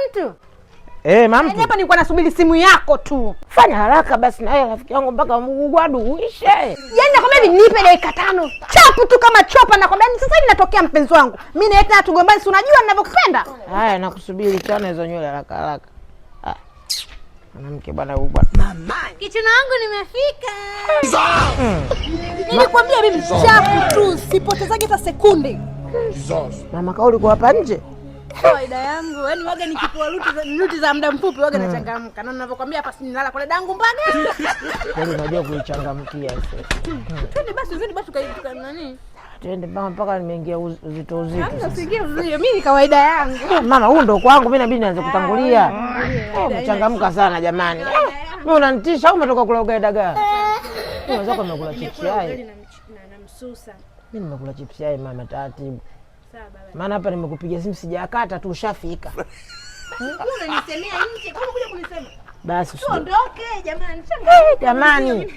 Mtu. Mama. Hapa nilikuwa nasubiri simu yako tu. Fanya haraka basi na yeye rafiki yangu mpaka mgwadu uishe. Yaani nakwambia hivi nipe dakika 5. Chapu tu kama chopa nakwambia ni sasa hivi natokea mpenzi wangu. Mimi na yeye tugombani, si unajua ninavyokupenda. Haya nakusubiri chana hizo nywele haraka. Mwanamke bwana huyu bwana. Mama, kichina wangu nimefika. Nilikwambia mimi chapu tu, sipotezage hata sekunde. Mama kauli kwa hapa nje. Kawaida yangu, yaani waga nikipoa ruti za muda mfupi waga nachangamka. Na ninavyokuambia hapa sinilala kule dangu mbaga. Kwani unajua kuichangamkia sasa. Twende basi tukaikuta nani? Twende mpaka nimeingia uzito. Hamna usiingie uzito. Mimi ni kawaida yangu. Mama huyu ndo kwangu, mimi inabidi nianze kutangulia. Mchangamka sana jamani. Mimi unanitisha au umetoka kula ugali dagaa? Unaweza kwa nimekula chips yai. Na msusa. Mimi nimekula chips yai mama taratibu. Maana hapa nimekupigia simu sijakata tu ushafika. Unanisemea nje, kama kuja kunisema. Basi tuondoke jamani. Jamani.